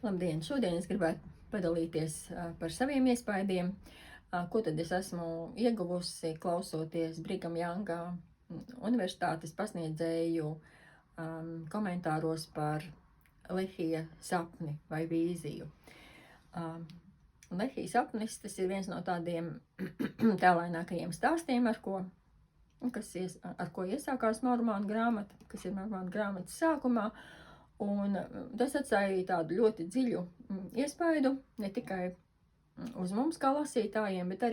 Labdien! Šodien es gribētu padalīties par saviem iespaidiem, ko tad es esmu ieguvusi klausoties Brigam Janga universitātes pasniedzēju komentāros par Lehija sapni vai vīziju. Lehija sapnis, tas ir viens no tādiem tēlainākajiem stāstiem, ar ko iesākās Mormonu grāmata, kas ir Mormonu grāmatas sākumā. Un tas atstāja tādu ļoti dziļu iespaidu ne tikai uz mums kā lasītājiem, bet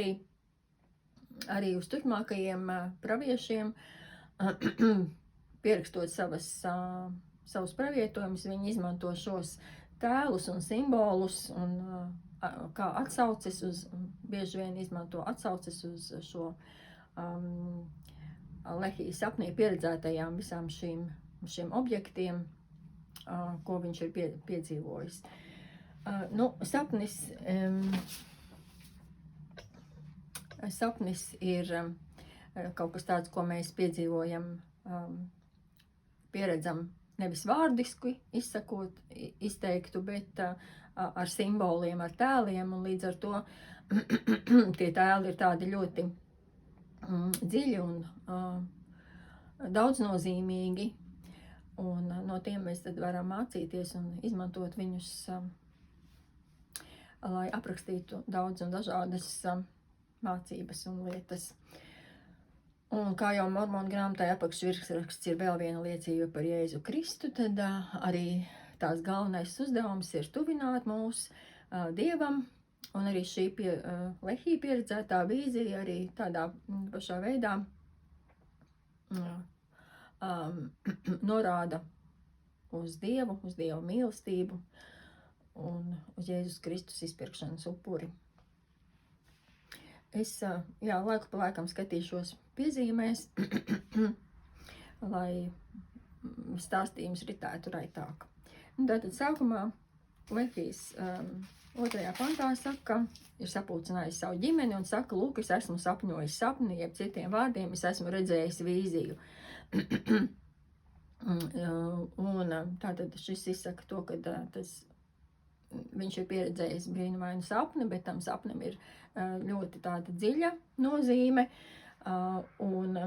arī uz turpmākajiem praviešiem. Pierakstot savus pravietojumus, viņi izmanto šos tēlus un simbolus un kā atsauces uz, bieži vien izmanto atsauces uz šo Lehija sapnī pieredzētajām visām šiem objektiem, ko viņš ir piedzīvojis. Sapnis ir kaut kas tāds, ko mēs piedzīvojam, pieredzam nevis vārdiski izteiktu, bet ar simboliem, ar tēliem, un līdz ar to tie tēli ir tādi ļoti dziļi un daudznozīmīgi. Un no tiem mēs tad varam mācīties un izmantot viņus, lai aprakstītu daudz un dažādas mācības un lietas. Un kā jau Mormonu grāmatai apakšvirsraksts ir vēl viena liecība par Jēzu Kristu, tad arī tās galvenais uzdevums ir tuvināt mūs Dievam, un arī šī Lehija pieredzētā vīzija arī tādā pašā veidā norāda uz Dievu mīlestību un uz Jēzus Kristus izpirkšanas upuri. Es laiku pa laikam skatīšos piezīmēs, lai stāstījums ritētu raitāk. Tātad sākumā Lehijs 2. pantā saka, ir sapulcinājis savu ģimeni un saka, lūk, es esmu sapņojis sapni, jeb citiem vārdiem, es esmu redzējis vīziju. Un tātad šis izsaka to, ka viņš ir pieredzējis brīnumainu sapni, bet tam sapnim ir ļoti tāda dziļa nozīme, un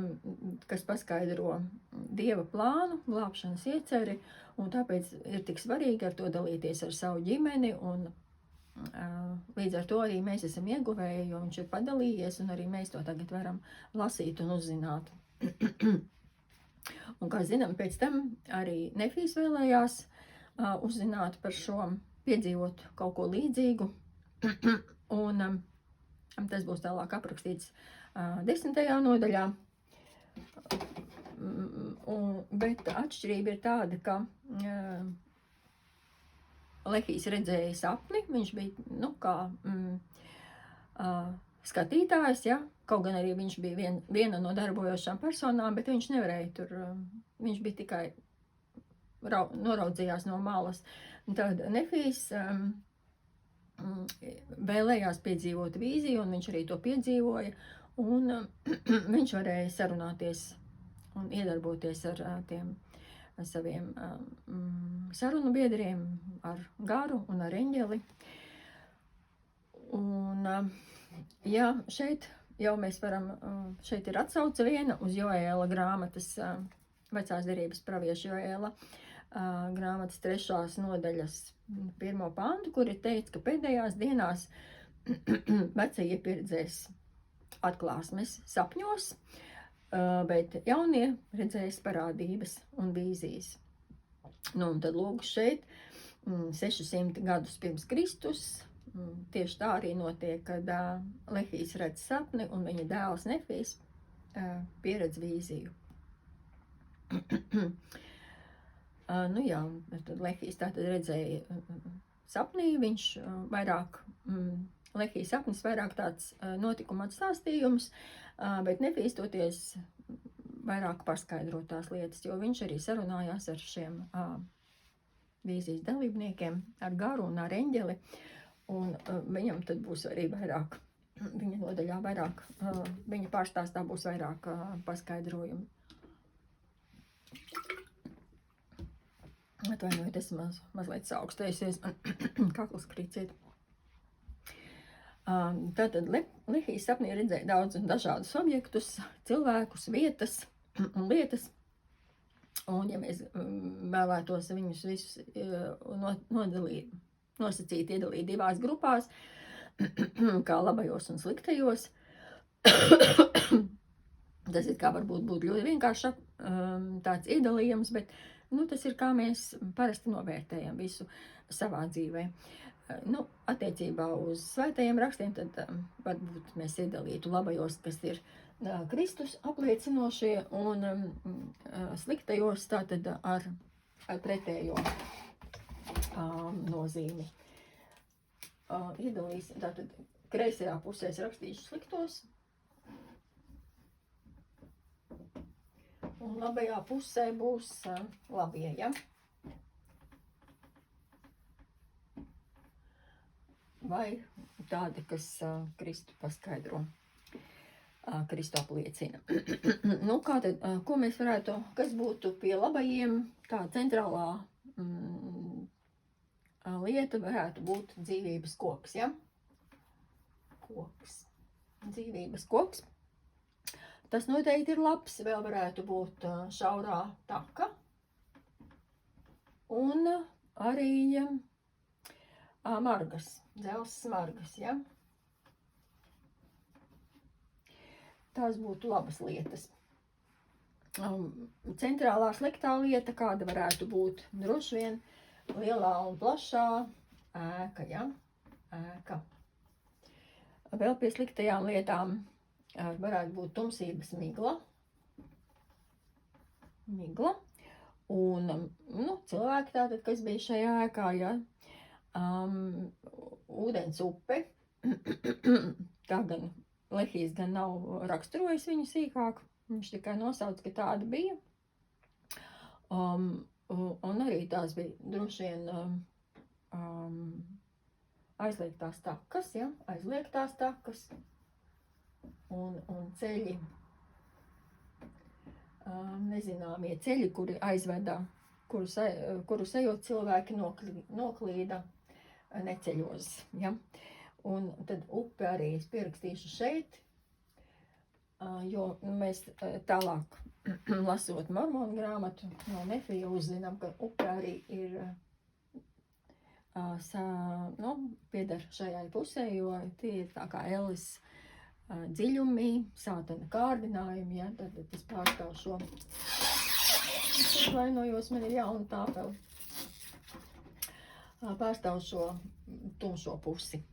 kas paskaidro Dieva plānu, glābšanas ieceri, un tāpēc ir tik svarīgi ar to dalīties ar savu ģimeni, un līdz ar to arī mēs esam ieguvēji, jo viņš ir padalījies, un arī mēs to tagad varam lasīt un uzzināt. Un, kā zinām, pēc tam arī Nefijs vēlējās uzzināt par šo, piedzīvot kaut ko līdzīgu, un tas būs tālāk aprakstīts 10. nodaļā. Bet atšķirība ir tāda, ka Lehijs redzēja sapni, viņš bija, skatītājs, ja? Kaut gan arī viņš bija viena no darbojošām personām, bet viņš nevarēja tur, viņš bija tikai noraudzījās no malas. Tad Nefijs vēlējās piedzīvot vīziju, un viņš arī to piedzīvoja, un viņš varēja sarunāties un iedarboties ar tiem saviem sarunu biedriem, ar garu un ar eņģeli. Un, šeit jau mēs varam, šeit ir atsauce viena uz Joēla grāmatas, vecās derības pravieša Joēla grāmatas 3. nodaļas 1. pantu, kur ir teikts, ka pēdējās dienās vecie pieredzēs atklāsmes sapņos, bet jaunie redzēs parādības un vīzijas. Un tad lūk šeit 600 gadus pirms Kristus, tieši tā arī notiek, kad Lehijs redz sapni un viņa dēls Nefijs pieredz vīziju. Tad Lehijs tātad redzēja sapnī, viņš vairāk, Lehija sapnis vairāk tāds notikuma atstāstījums, bet Nefijs toties vairāk paskaidro tās lietas, jo viņš arī sarunājās ar šiem vīzijas dalībniekiem, ar garu un ar eņģeli. Un viņam tad būs arī vairāk, viņa nodaļā vairāk, viņa pārstāstā būs vairāk paskaidrojumu. Atvainojiet, es mazliet saaukstējusies, kakls krīciet. Tātad Lehijas sapnī redzēja daudz un dažādus objektus, cilvēkus, vietas un lietas. Un, ja mēs vēlētos viņus visus nosacīt, iedalīt divās grupās, kā labajos un sliktajos, tas ir kā varbūt būtu ļoti vienkārši tāds iedalījums, bet tas ir kā mēs parasti novērtējam visu savā dzīvē. Attiecībā uz svētajiem rakstiem, tad varbūt mēs iedalītu labajos, kas ir Kristus apliecinošie, un sliktajos tātad ar pretējo nozīmi. Iedalīsim, tātad kreisajā pusē es rakstīšu sliktos, un labajā pusē būs labie, ja? Vai tādi, kas Kristu paskaidro, Kristu apliecina. Kā tad, ko mēs varētu, kas būtu pie labajiem, tā centrālā lieta varētu būt dzīvības koks, ja? Koks. Dzīvības koks. Tas noteikti ir labs, vēl varētu būt šaurā taka. Un arī margas, dzels margas, ja? Tās būtu labas lietas. Centrālā sliktā lieta, kāda varētu būt droši vien lielā un plašā ēka, ja? Ēka. Vēl pie sliktajām lietām varētu būt tumsības migla. Migla. Un, cilvēki tātad, kas bija šajā ēkā, ja? Ūdens upe. Tā gan Lehijs gan nav raksturojis viņu sīkāk. Viņš tikai nosauc, ka tāda bija. Un arī tās bija droši vien aizliegtās takas, ja? Aizliegtās takas. Un ceļi, nezināmie ceļi, kuri aizveda, kurus ejot cilvēki noklīda neceļos, ja? Un tad upe arī es pierakstīšu šeit, jo mēs tālāk lasot Mormonu grāmatu no Nefija uzzinām, ka upe arī ir, pieder šajai pusē, jo tie ir tā kā Ellis dziļumi, sātana kārdinājumi, ja, tad es pārstāvu šo. Vainojos, man ir jauna tāpeli. Pārstāvu šo tumšo pusi.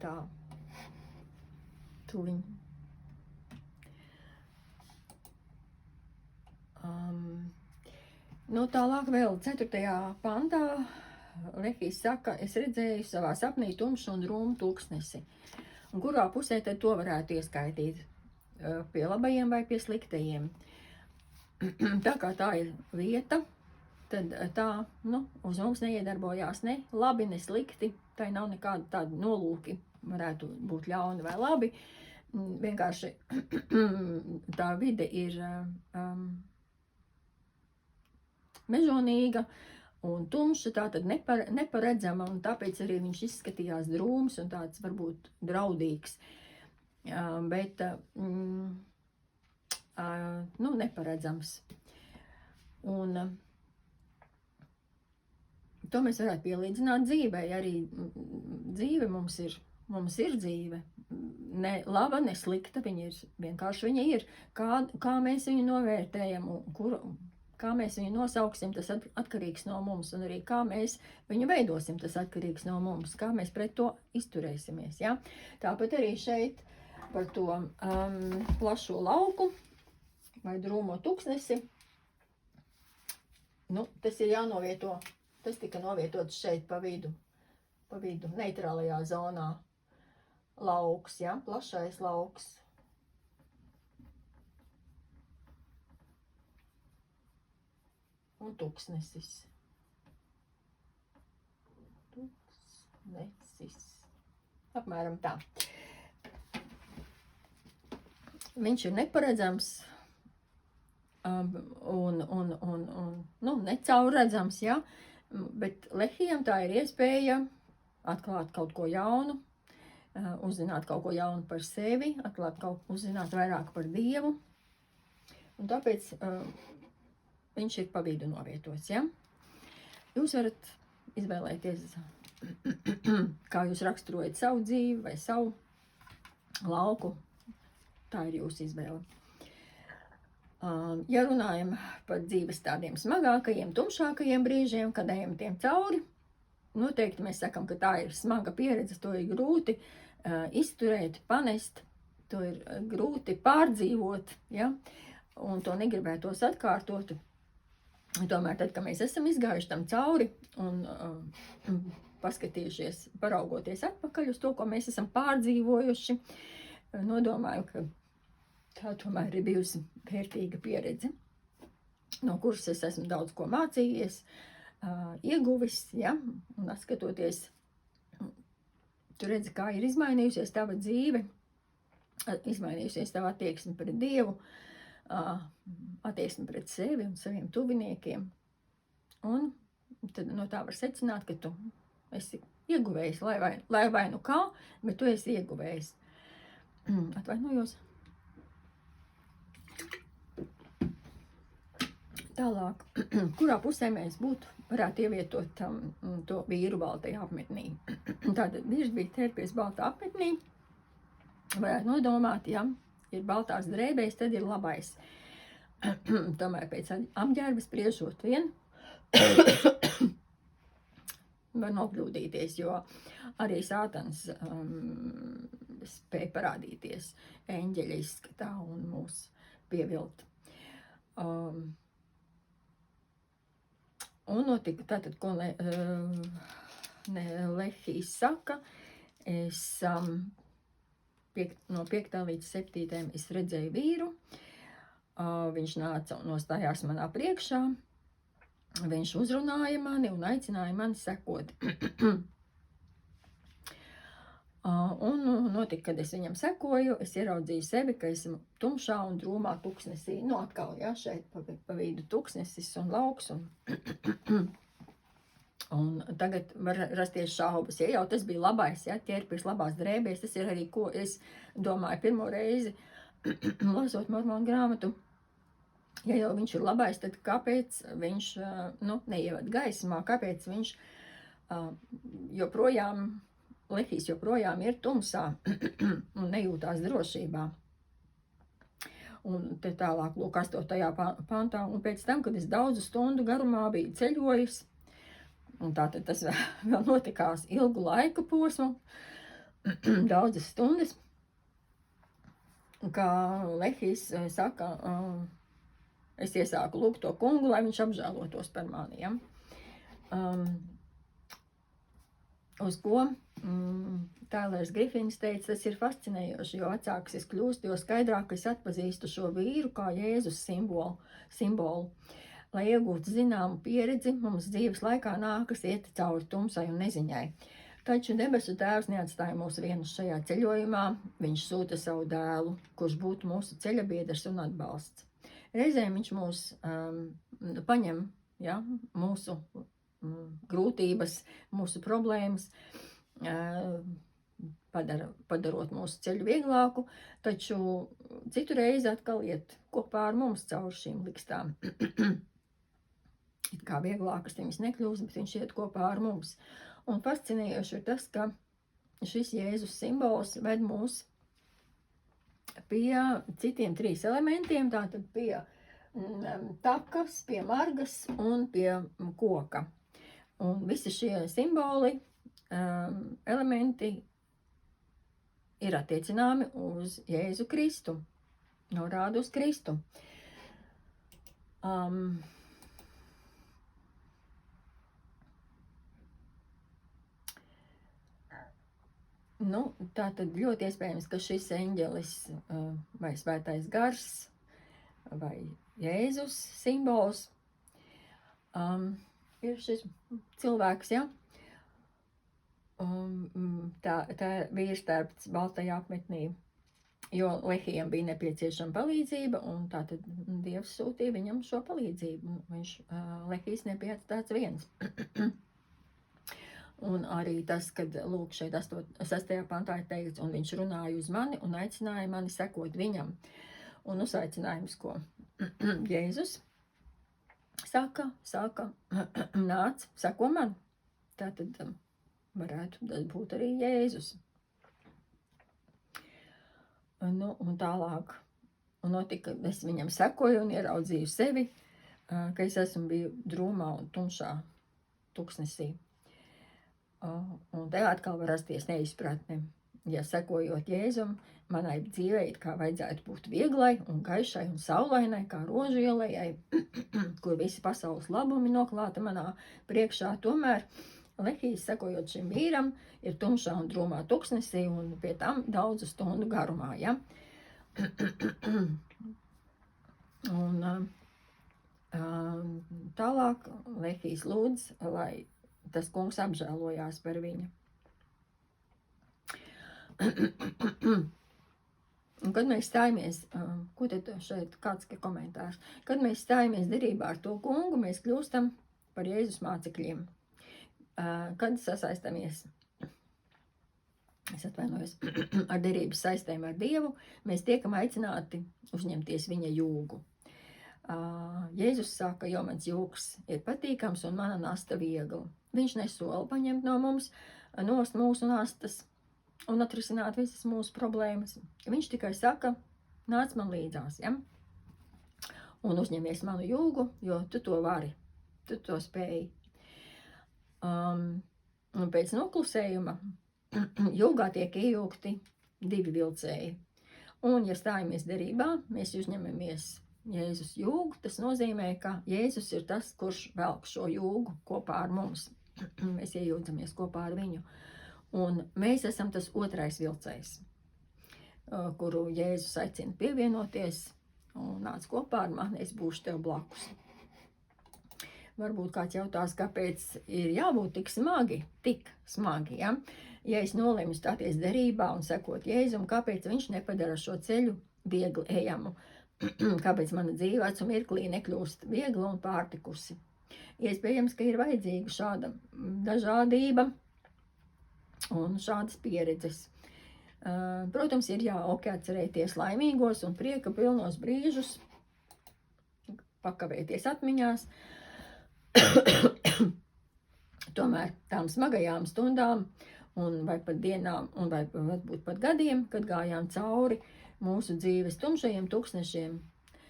Tā. Tuliņ. Tālāk vēl 4. pantā. Lehijs saka, es redzēju savā sapnī tumšu un drūmu tūkstnesi. Un kurā pusē tad to varētu ieskaitīt? Pie labajiem vai pie sliktajiem? Tā kā tā ir vieta, tad tā, uz mums neiedarbojās ne labi, ne slikti. Tā nav nekāda tāda nolūki, varētu būt ļauni vai labi. Vienkārši tā vide ir mežonīga un tumša, tātad neparedzama, un tāpēc arī viņš izskatījās drūms un tāds varbūt draudīgs, bet neparedzams. Un to mēs varētu pielīdzināt dzīvei. Arī dzīve mums ir dzīve. Ne laba, ne slikta, viņa ir, vienkārši viņa ir. Kā mēs viņu novērtējam un kā mēs viņu nosauksim, tas atkarīgs no mums, un arī kā mēs viņu veidosim, tas atkarīgs no mums, kā mēs pret to izturēsimies, ja? Tāpat arī šeit par to plašo lauku vai drūmo tūkstnesi, tas ir jānovieto, tas tika novietots šeit pa vidu, neitrālajā zonā, lauks, ja? Plašais lauks. Un tūkstnesis. Apmēram tā. Viņš ir neparedzams, nu, necaurredzams, ja, bet lehiem tā ir iespēja atklāt kaut ko jaunu, uzzināt kaut ko jaunu par sevi, uzzināt vairāk par Dievu, un tāpēc viņš ir pa vidu novietots, ja. Jūs varat izvēlēties, kā jūs raksturojat savu dzīvi vai savu lauku, tā ir jūsu izvēle. Ja runājam par dzīves tādiem smagākajiem, tumšākajiem brīžiem, kad ejam tiem cauri, noteikti mēs sakam, ka tā ir smaga pieredze, to ir grūti izturēt, panest, to ir grūti pārdzīvot, ja? Un to negribētos atkārtot. Tomēr tad, kad mēs esam izgājuši tam cauri un paskatījušies, paraugoties atpakaļ uz to, ko mēs esam pārdzīvojuši, nodomāju, ka tā tomēr ir bijusi vērtīga pieredze, no kuras es esmu daudz ko mācījies, ieguvis, ja, un atskatoties, tu redzi, kā ir izmainījusies tava dzīve, izmainījusies tava attieksme pret Dievu, attieksme pret sevi un saviem tuviniekiem, un tad no tā var secināt, ka tu esi ieguvējis, lai vai nu kā, bet tu esi ieguvējis. Atvainojos. Tālāk, kurā pusē mēs varētu ievietot to vīru baltajā apmetnī. Tātad vīrs bija ķerpies baltā apmetnī, varētu nodomāt, ja ir baltās drēbēs, tad ir labais. Tomēr pēc apģērbas spriežot vien var nokļūdīties, jo arī Sātans spēja parādīties eņģeļa izskatā un mūs pievilt. Un notika tātad, ko Lehijs saka, es no 5. līdz 7. es redzēju vīru, viņš nāca un nostājās manā priekšā, viņš uzrunāja mani un aicināja mani sekot. Un notika, kad es viņam sekoju, es ieraudzīju sevi, ka esmu tumšā un drūmā tuksnesī. Nu, atkal, ja, šeit pa vidu tuksnesis un lauks. Un tagad var rasties šaubas, ja jau tas bija labais, ja, ķerpies labās drēbēs, tas ir arī, ko es domāju pirmo reizi, lasot Mormonu grāmatu. Ja jau viņš ir labais, tad kāpēc viņš, neievad gaismā, kāpēc viņš Lehijs joprojām ir tumsā un nejūtās drošībā. Un te tālāk, lūk, 8. pantā, un pēc tam, kad es daudzu stundu garumā biju ceļojis, un tātad tas vēl notikās ilgu laika posmu, daudzas stundas, kā Lehijs saka, es iesāku lūgt to kungu, lai viņš apžēlotos par mani, ja? Uz ko Tailers Grifins teica, tas ir fascinējoši, jo vecāks es kļūstu, jo skaidrāk es atpazīstu šo vīru kā Jēzus simbolu. Lai iegūtu zināmu pieredzi, mums dzīves laikā nākas iet cauri tumsai un neziņai. Taču debesu tēvs neatstāja mūs vienus šajā ceļojumā, viņš sūta savu dēlu, kurš būtu mūsu ceļabiedrs un atbalsts. Reizēm viņš mūs paņem, ja, mūsu grūtības, mūsu problēmas, padarot mūsu ceļu vieglāku, taču citu reizi atkal iet kopā ar mums caur šīm likstām. It kā vieglākas viņas nekļūst, bet viņš iet kopā ar mums. Un fascinējoši ir tas, ka šis Jēzus simbols ved mūs pie citiem 3 elementiem, tātad pie takas, pie margas un pie koka. Un visi šie simboli, elementi ir attiecināmi uz Jēzu Kristu, norāda uz Kristu. Tā tad ļoti iespējams, ka šis eņģelis vai svētais gars vai Jēzus simbols ir šis cilvēks, ja? Tā vīrstērpts baltajā apmetnī. jo Lehijam bija nepieciešama palīdzība, un tātad Dievs sūtīja viņam šo palīdzību. Viņš Lehijs nebija atstāts viens. Un arī tas, kad, lūk, šeit 6. pantā ir teikts, un viņš runāja uz mani un aicināja mani sekot viņam. Un uzaicinājums, ko Jēzus saka, nāc, seko man. Tātad varētu tas būt arī Jēzus. Nu, un tālāk notika, es viņam sekoju un ieraudzīju sevi, ka es esmu biju drūmā un tumšā tuksnesī. Un te atkal var rasties neizpratne. Ja sekojot Jēzum, manai dzīvei kā vajadzētu būt vieglai un gaišai un saulainai, kā rožu ielējai, kur visi pasaules labumi noklāta manā priekšā, tomēr Lehijs, sekojot šim vīram, ir tumšā un drūmā tuksnesī un pie tam daudzu stundu garumā, ja? Un tālāk Lehijs lūdz, lai tas kungs apžēlojās par viņu. Un kad mēs stājamies, ko tad šeit kāds komentārs? Kad mēs stājamies derībā ar to kungu, mēs kļūstam par Jēzus mācekļiem. Kad sasaistamies, es atvainojos, ar derības saistēm ar Dievu, mēs tiekam aicināti uzņemties viņa jūgu. Jēzus saka, jo mans jūgs ir patīkams un mana nasta viegla. Viņš nesola paņemt no mums nost mūsu nastas un atrisināt visas mūsu problēmas. Viņš tikai saka, nāc man līdzās, ja? Un uzņemies manu jūgu, jo tu to vari, tu to spēji. Un pēc noklusējuma jūgā tiek iejūgti 2 vilcēji. Un, ja stājamies derībā, mēs uzņemamies Jēzus jūgu, tas nozīmē, ka Jēzus ir tas, kurš velk šo jūgu kopā ar mums. Mēs iejūdzamies kopā ar viņu. Un mēs esam tas otrais vilcējs, kuru Jēzus aicina pievienoties un nāc kopā ar mani, es būšu tev blakus. Varbūt kāds jautās, kāpēc ir jābūt tik smagi, ja? Ja es nolēmu stāties derībā un sekot Jēzum, kāpēc viņš nepadara šo ceļu viegli ejamu? Kāpēc mana dzīve acu mirklī nekļūst viegla un pārtikusi? Iespējams, ka ir vajadzīga šāda dažādība un šādas pieredzes. Protams, ir jāok atcerēties laimīgos un prieka pilnos brīžus, pakavēties atmiņās. Tomēr tām smagajām stundām un vai pat dienām un vai varbūt pat gadiem, kad gājām cauri mūsu dzīves tumšajiem tuksnešiem,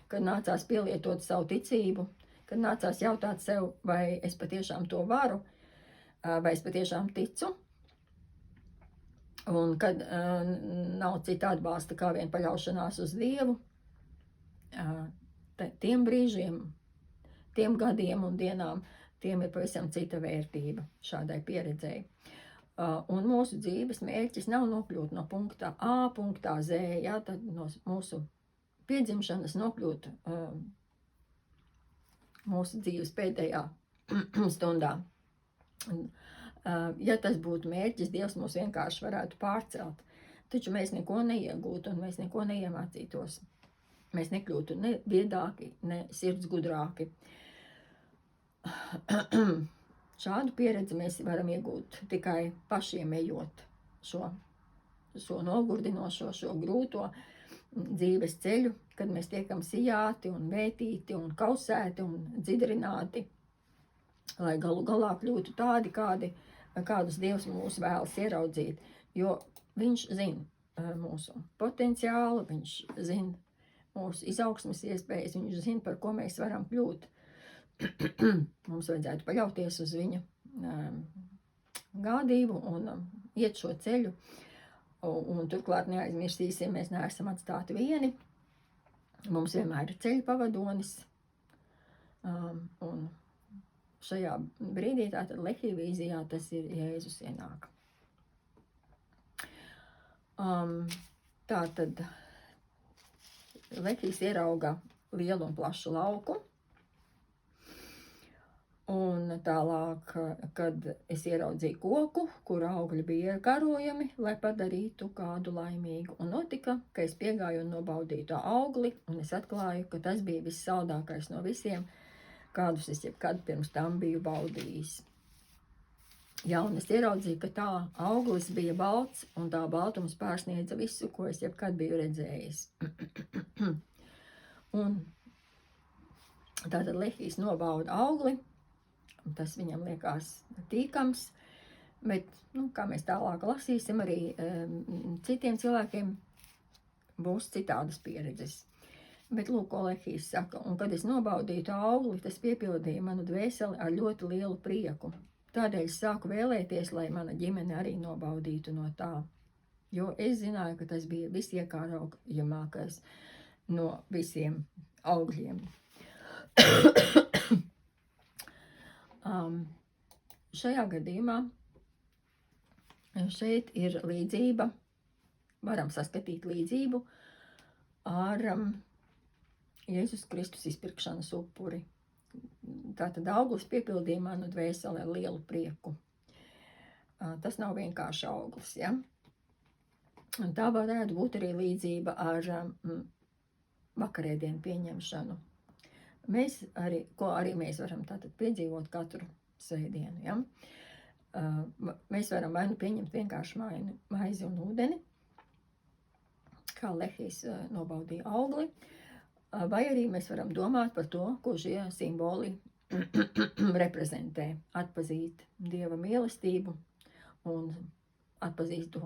kad nācās pielietot savu ticību, kad nācās jautāt sev, vai es patiešām to varu, vai es patiešām ticu, un kad nav cita atbalsta kā vien paļaušanās uz Dievu, tiem brīžiem, tiem gadiem un dienām, tiem ir pavisam cita vērtība šādai pieredzēji. Un mūsu dzīves mērķis nav nokļūt no punkta A, punktā Z, jā, tad no mūsu piedzimšanas nokļūt mūsu dzīves pēdējā stundā. Ja tas būtu mērķis, Dievs mūs vienkārši varētu pārcelt, taču mēs neko neiegūtu un mēs neko neiemācītos. Mēs nekļūtu ne viedāki, ne sirds gudrāki. Šādu pieredzi mēs varam iegūt tikai pašiem ejot šo nogurdinošo, šo grūto dzīves ceļu, kad mēs tiekam sijāti un vētīti un kausēti un dzidrināti, lai galu galā kļūtu tādi, kādus Dievs mūs vēlas ieraudzīt, jo viņš zina mūsu potenciālu, viņš zina mūsu izaugsmes iespējas, viņš zina, par ko mēs varam kļūt. Mums vajadzētu paļauties uz viņa gādību un iet šo ceļu. Un turklāt neaizmirsīsim, mēs neesam atstāti vieni. Mums vienmēr ir ceļa pavadonis. Un šajā brīdī, tātad Lehija vīzijā, tas ir Jēzus ienāk. Tātad Lehijs ierauga lielu un plašu lauku. Un tālāk, kad es ieraudzīju koku, kur augļi bija karojami, lai padarītu kādu laimīgu. Un notika, ka es piegāju un nobaudīju to augli, un es atklāju, ka tas bija vissaldākais no visiem, kādus es jebkad pirms tam biju baudījis. Jā, un es ieraudzīju, ka tā auglis bija balts, un tā baltums pārsniedza visu, ko es jebkad biju redzējis. Un tātad Lehijs nobauda augli, un tas viņam liekas tīkams, bet, kā mēs tālāk lasīsim, arī citiem cilvēkiem būs citādas pieredzes. Bet lūk, ko Lehijs saka, un kad es nobaudīju to augli, tas piepildīja manu dvēseli ar ļoti lielu prieku. Tādēļ es sāku vēlēties, lai mana ģimene arī nobaudītu no tā, jo es zināju, ka tas bija visiekārojamākais no visiem augļiem. Šajā gadījumā šeit ir līdzība, varam saskatīt līdzību ar Jēzus Kristus izpirkšanas upuri. Tātad auglis piepildīja manu dvēseli ar lielu prieku. Tas nav vienkārši auglis, ja? Un tā varētu būt arī līdzība ar vakarēdienu pieņemšanu. Ko arī mēs varam tātad piedzīvot katru svētdienu, ja? Mēs varam vai nu pieņemt vienkārši maizi un ūdeni, kā Lehijs nobaudīja augli, vai arī mēs varam domāt par to, ko šie simboli reprezentē, atpazīt Dieva mīlestību un atpazīt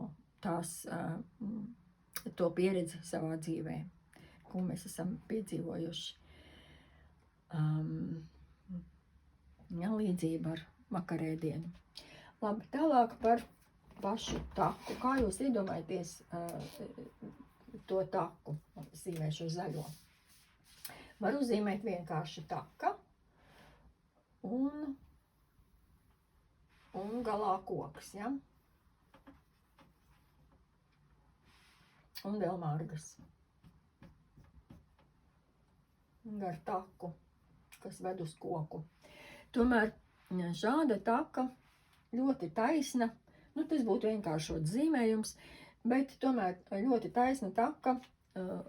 to pieredzi savā dzīvē, ko mēs esam piedzīvojuši. Līdzība ar vakarēdienu. Labi, tālāk par pašu taku. Kā jūs iedomājaties to taku? Zīmēšu zaļo. Var uzzīmēt vienkārši taka un galā koks, ja? Un vēl margas. Gar taku, kas ved uz koku. Tomēr šāda taka ļoti taisna, tas būtu vienkāršots zīmējums, bet tomēr ļoti taisna taka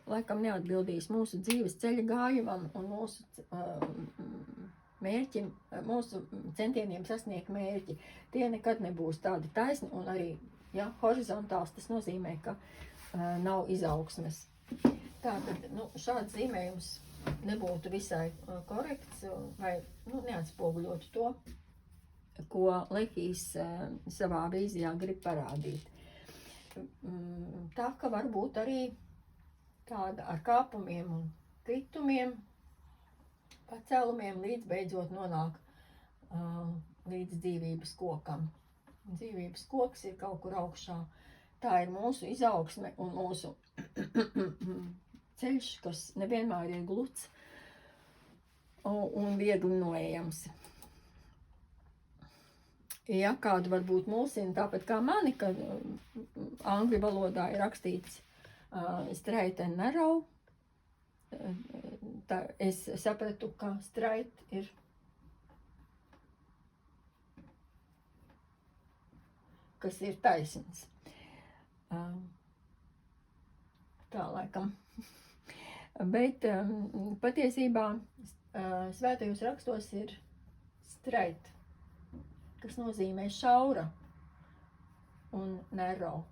laikam neatbildīs mūsu dzīves ceļa gājumam un mūsu mērķim, mūsu centieniem sasniegt mērķi. Tie nekad nebūs tādi taisni un arī, ja, horizontāls, tas nozīmē, ka nav izaugsmes. Tātad, šāds zīmējums nebūtu visai korekts vai neatspoguļotu to, ko Lehijs savā vīzijā grib parādīt. Tā, ka varbūt arī tāda ar kāpumiem un kritumiem, pacēlumiem līdz beidzot nonāk līdz dzīvības kokam. Dzīvības koks ir kaut kur augšā. Tā ir mūsu izaugsme un mūsu ceļš, kas nevienmēr ir gluds un viegli noejams. Ja kādu varbūt mulsina, tāpat kā mani, kad angļu valodā ir rakstīts straight and narrow, es sapratu, ka straight ir kas ir taisns. Tā laikam. Bet patiesībā svētajos rakstos ir straight, kas nozīmē šaura un narrow.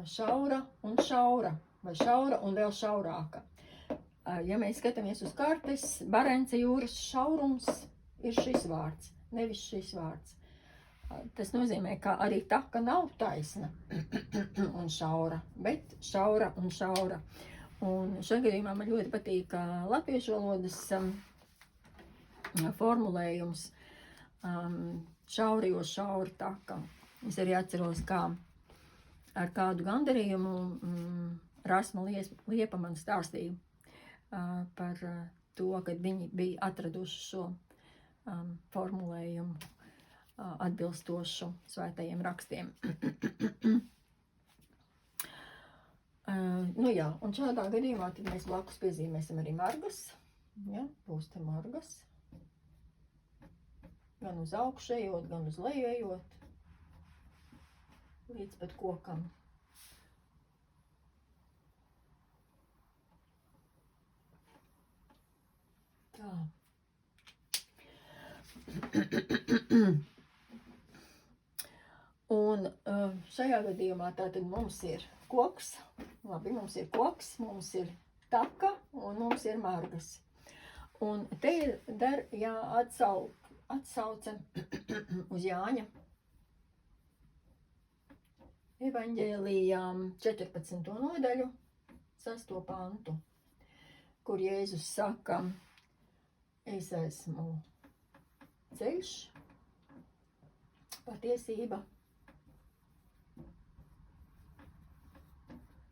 Šaura un šaura, vai šaura un vēl šaurāka. Ja mēs skatāmies uz kartes, Barentsa jūras šaurums ir šis vārds, nevis šis vārds. Tas nozīmē, ka arī taka nav taisna un šaura, bet šaura un šaura. Un šajā gadījumā man ļoti patīk latviešu valodas formulējums šauri, jo šaura taka. Es arī atceros, kā ar kādu gandarījumu Rasma Liepa man stāstīja par to, kad viņi bija atraduši šo formulējumu atbilstošu svētajiem rakstiem. Un šādā gadījumā tad mēs blakus piezīmēsim arī margas, Ja, būs te margas. Gan uz augšu ejot, gan uz leju ejot. Līdz pat kokam. Tā. Un šajā gadījumā tātad mums ir koks. Labi, mums ir koks, mums ir taka un mums ir margas. Un te ir atsauce uz Jāņa evaņģēlijām 14. nodaļu, 6. pantu, kur Jēzus saka, es esmu ceļš, patiesība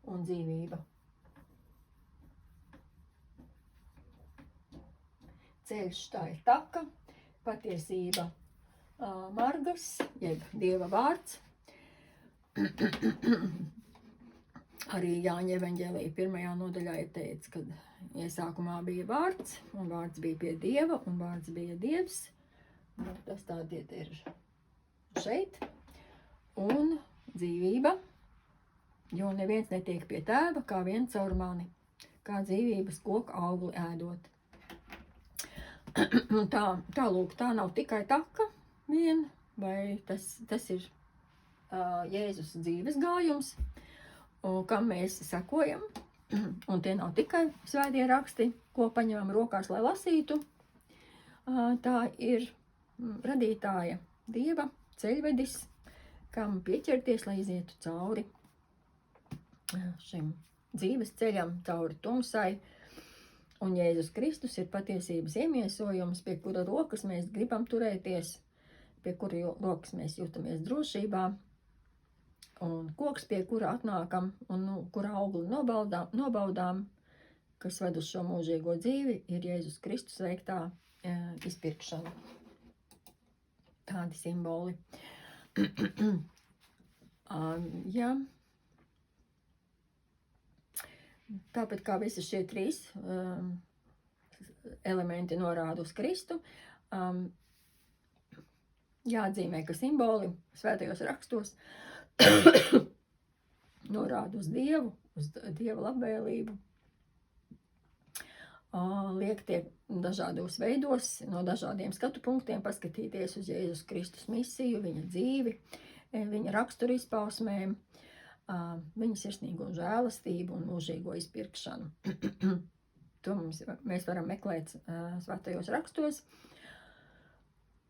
un dzīvība. Ceļš tā ir taka, patiesība margas, jeb Dieva vārds. Arī Jāņa evaņģēlija 1. nodaļā ir teicis, ka iesākumā bija vārds, un vārds bija pie Dieva, un vārds bija Dievs. Tas tādiet ir šeit. Un dzīvība, jo neviens netiek pie tēva, kā vien caur mani, kā dzīvības koka augli ēdot. Tā lūk, tā nav tikai taka vien, vai tas ir Jēzus dzīves gājums, kam mēs sekojam, un tie nav tikai svētie raksti, ko paņemam rokās, lai lasītu. Tā ir radītāja Dieva ceļvedis, kam pieķerties, lai izietu cauri šim dzīves ceļam, cauri tumsai. Un Jēzus Kristus ir patiesības iemiesojums, pie kura rokas mēs gribam turēties, pie kura rokas mēs jūtamies drošībā, un koks, pie kura atnākam, un kura augli nobaudām, kas ved uz šo mūžīgo dzīvi, ir Jēzus Kristus veiktā izpirkšana. Tādi simboli. Ja. Tāpat kā visi šie trīs elementi norāda uz Kristu, jāatzīmē, ka simboli svētajos rakstos norāda uz Dievu, uz Dieva labvēlību, liek tie dažādos veidos, no dažādiem skatu punktiem paskatīties uz Jēzus Kristus misiju, viņa dzīvi, viņa raksturu izpausmēm, viņa sirsnīgo žēlastību un mūžīgo izpirkšanu. To mēs varam meklēt svētajos rakstos.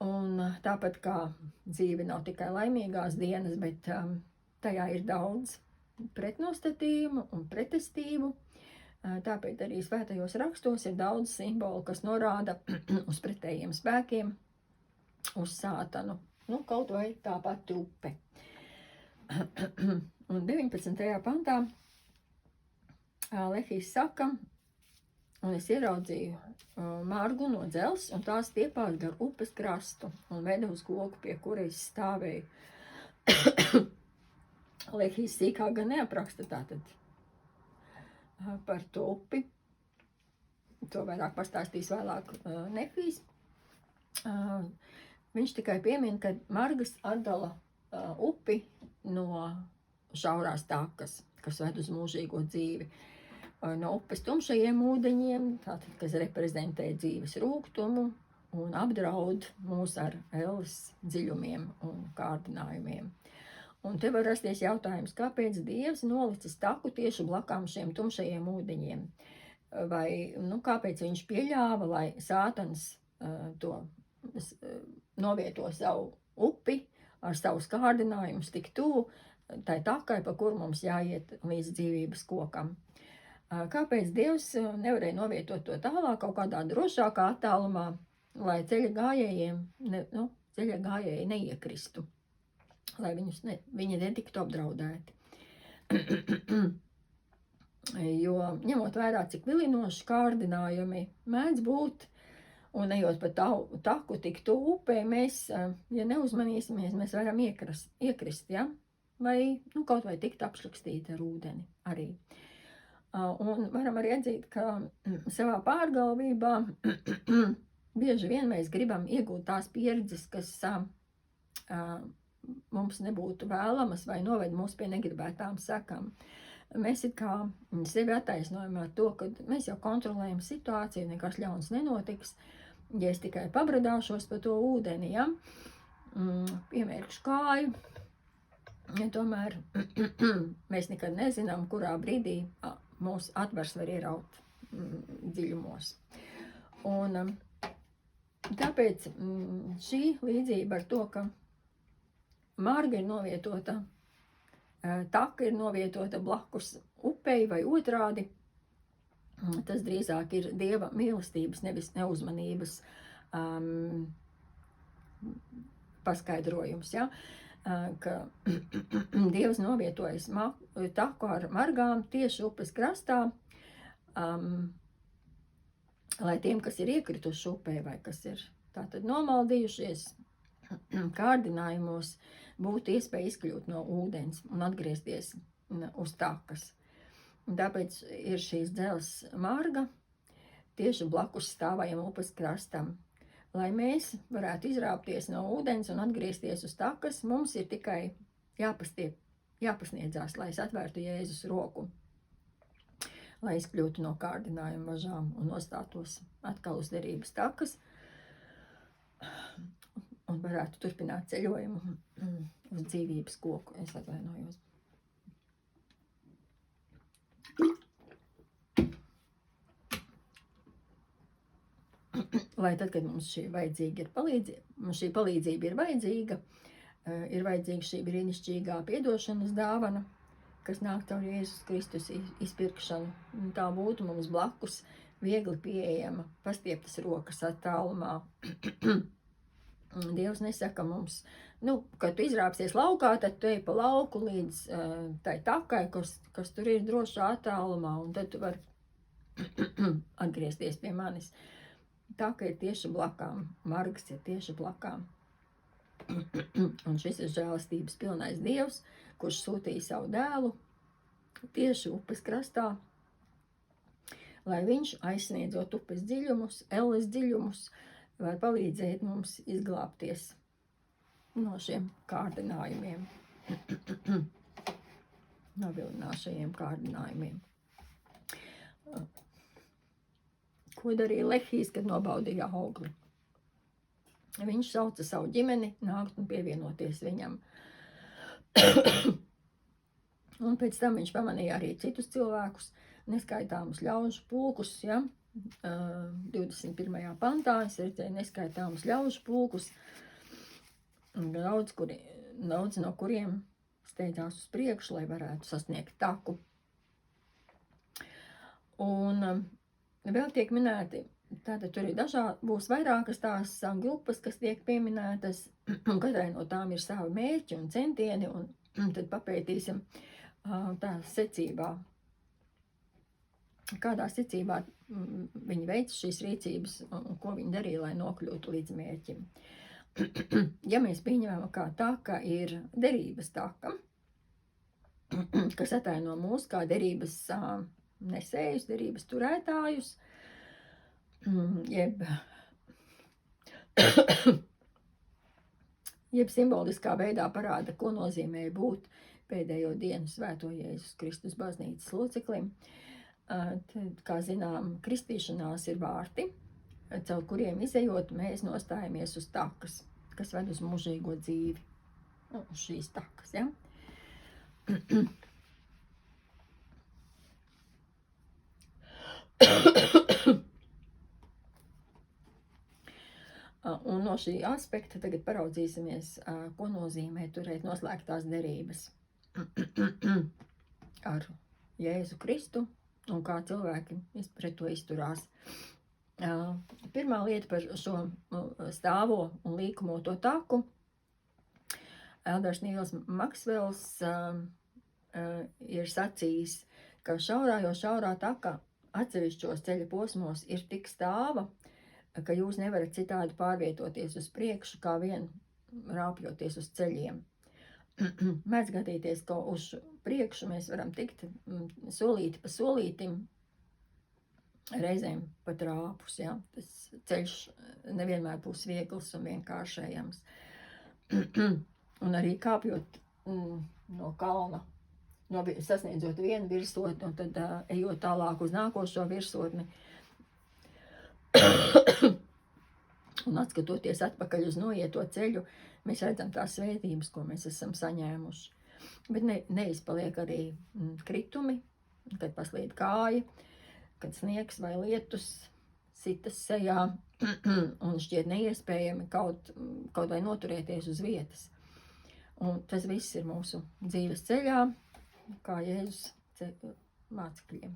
Un tāpat kā dzīve nav tikai laimīgās dienas, bet tajā ir daudz pretnostatījumu un pretestību. Tāpēc arī svētajos rakstos ir daudz simbolu, kas norāda uz pretējiem spēkiem, uz sātanu. Kaut vai tā pati upe. Un 19. pantā Lehijs saka, un es ieraudzīju margu no dzelzs, un tās stiepās gar upes krastu, un veda uz koku, pie kura es stāvēju. Lehijs sīkāk gan neapraksta tātad par to upi. To vairāk pastāstīs vēlāk Nefijs. Viņš tikai piemin, ka margas atdala upi no šaurās takas, kas ved uz mūžīgo dzīvi. No upes tumšajiem ūdeņiem, tātad, kas reprezentē dzīves rūgtumu un apdraud mūs ar elles dziļumiem un kārdinājumiem. Un te var rasties jautājums, kāpēc Dievs nolicis taku tieši blakām šiem tumšajiem ūdeņiem? Vai, kāpēc viņš pieļāva, lai sātans to novieto savu upi ar savu skārdinājumu tik tuvu tai takai, pa kuru mums jāiet līdz dzīvības kokam? Kāpēc Dievs nevarēja novietot to tālāk kaut kādā drošākā attālumā, lai ceļa gājēji neiekristu, lai viņi netiktu apdraudēti? Jo ņemot vērā, cik vilinoši kārdinājumi mēdz būt, un ejot pa taku tik tuvu upē, mēs, ja neuzmanīsimies, mēs varam iekrist, ja? Vai kaut vai tikt apšlakstīti ar ūdeni arī. Un varam arī atzīt, ka savā pārgalvībā bieži vien mēs gribam iegūt tās pieredzes, kas mums nebūtu vēlamas vai noved mūs pie negribētām sekām. Mēs it kā sevi attaisnojam ar to, ka mēs jau kontrolējam situāciju, nekas ļauns nenotiks, ja es tikai pabradāšos pa to ūdeni, ja? Piemērkšu kāju, ja tomēr mēs nekad nezinām, kurā brīdī mūsu atvars var ieraut dziļumos. Un tāpēc šī līdzība ar to, ka marga ir novietota, taka ir novietota blakus upei vai otrādi, tas drīzāk ir Dieva mīlestības, nevis neuzmanības paskaidrojums, ja? Ka Dievs novietojas taku ar margām tieši upes krastā, lai tiem, kas ir iekrituši upē vai kas ir tātad nomaldījušies kārdinājumos, būtu iespēja izkļūt no ūdens un atgriezties uz takas. Un tāpēc ir šīs dzelzs marga tieši blakus stāvajam upes krastam. Lai mēs varētu izrāpties no ūdens un atgriezties uz takas, mums ir tikai jāpasniedzās, lai es atvērtu Jēzus roku, lai izkļūtu no kārdinājuma važām un nostātos atkal uz derības takas un varētu turpināt ceļojumu uz dzīvības koku. Es atvainojos. Lai tad, kad mums šī palīdzība ir vajadzīga šī brīnišķīgā piedošanas dāvana, kas nāk caur Jēzus Kristus izpirkšanu. Tā būtu mums blakus viegli pieejama, pastieptas rokas attālumā. Dievs nesaka mums, kad tu izrāpsies laukā, tad tu ej pa lauku līdz tai takai, kas tur ir drošā attālumā, un tad tu vari atgriezties pie manis. Taka ir tieši blakām, margas ir tieši blakām. Un šis ir žēlastības pilnais Dievs, kurš sūtīja savu dēlu tieši upes krastā, lai viņš aizsniedzot upes dziļumus, elles dziļumus, var palīdzēt mums izglābties no šiem kārdinājumiem, no vilināšajiem kārdinājumiem. Ko darīja Lehijs, kad nobaudīja augli? Viņš sauca savu ģimeni nākt un pievienoties viņam. Un pēc tam viņš pamanīja arī citus cilvēkus, neskaitāmus ļaužu pulkus, ja? 21. pantā es redzēju neskaitāmus ļaužu pulkus, daudz no kuriem steidzās uz priekšu, lai varētu sasniegt taku. Un vēl tiek minēti, tātad tur ir būs vairākas tās grupas, kas tiek pieminētas, un katrai no tām ir savi mērķi un centieni, un tad papētīsim tā secībā, kādā secībā viņi veica šīs rīcības un ko viņi darīja, lai nokļūtu līdz mērķim. Ja mēs pieņemam, kā taka ir derības taka, kas ataino mūs kā derības nesējus, derības turētājus, jeb simboliskā veidā parāda, ko nozīmē būt pēdējo dienu svēto Jēzus Kristus baznīcas loceklim. Tad, kā zinām, kristīšanās ir vārti, caur kuriem izejot, mēs nostājamies uz takas, kas ved uz mūžīgo dzīvi. Uz šīs takas, ja? Un no šī aspekta tagad paraudzīsimies, ko nozīmē turēt noslēgtās derības ar Jēzu Kristu un kā cilvēki pret to izturās. Pirmā lieta par šo stāvo un līkumoto taku. Elders Nīls Maksvels ir sacījis, ka šaurā taka atsevišķos ceļa posmos ir tik stāva, ka jūs nevarat citādi pārvietoties uz priekšu, kā vien rāpjoties uz ceļiem. mēdz gadīties, ka uz priekšu mēs varam tikt solīti pa solītim, reizēm pat rāpus, ja? Tas ceļš nevienmēr būs viegls un vienkāršējams. Un arī kāpjot no kalna, sasniedzot vienu virsotni un tad ejot tālāk uz nākošo virsotni un atskatoties atpakaļ uz noieto ceļu, mēs redzam tās svētības, ko mēs esam saņēmuši. Bet neizpaliek arī kritumi, kad paslīd kāja, kad sniegs vai lietus sitas sejā un šķiet neiespējami kaut vai noturēties uz vietas. Un tas viss ir mūsu dzīves ceļā, kā Jēzus mācekļiem.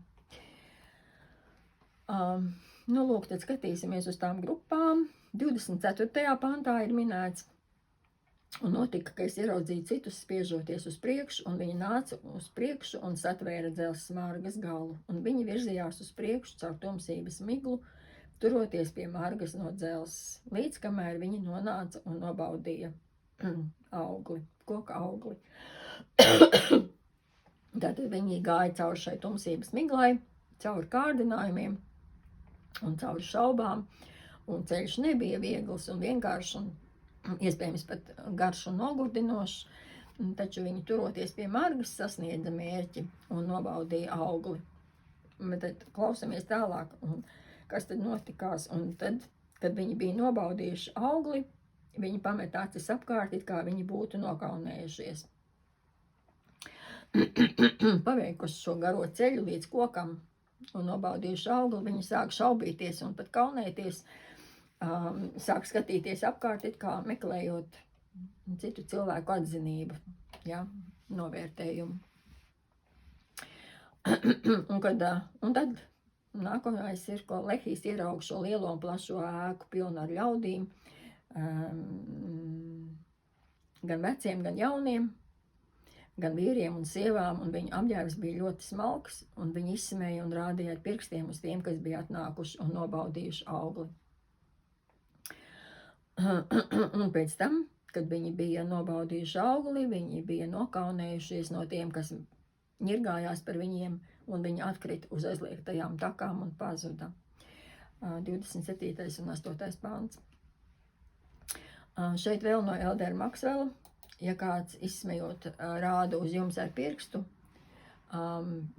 Nu, lūk, tad skatīsimies uz tām grupām. 24. pantā ir minēts, un notika, ka es ieraudzīju citus spiežoties uz priekšu, un viņi nāca uz priekšu un satvēra dzelzs margas galu, un viņi virzījās uz priekšu caur tumsības miglu, turoties pie margas no dzelzs, līdz kamēr viņi nonāca un nobaudīja augli, koka augli. Tātad viņi gāja caur šai tumsības miglai, caur kārdinājumiem un caur šaubām, un ceļš nebija viegls un vienkāršs un iespējams pat garš un nogurdinošs, taču viņi turoties pie margas sasniedza mērķi un nobaudīja augli. Bet tad klausamies tālāk, un kas tad notikās, un tad, kad viņi bija nobaudījuši augli, viņi pamet acis apkārt, it kā viņi būtu nokaunējušies. Paveikuši šo garo ceļu līdz kokam un nobaudījuši augli, viņi sāk šaubīties un pat kaunēties, sāk skatīties apkārt, it kā meklējot citu cilvēku atzinību, ja, novērtējumu. Un tad nākamais ir, ko Lehijs ieraug šo lielo un plašo ēku pilnu ar ļaudīm, gan veciem, gan jauniem, gan vīriem un sievām, un viņu apģērbs bija ļoti smalks, un viņi izsmēja un rādīja ar pirkstiem uz tiem, kas bija atnākuši un nobaudījuši augli. Un pēc tam, kad viņi bija nobaudījuši augli, viņi bija nokaunējušies no tiem, kas ņirgājās par viņiem, un viņi atkrita uz aizliegtajām takām un pazuda. 27. un 8. pāns. Šeit vēl no Eldera Maksvela. Ja kāds izsmejot rāda uz jums ar pirkstu,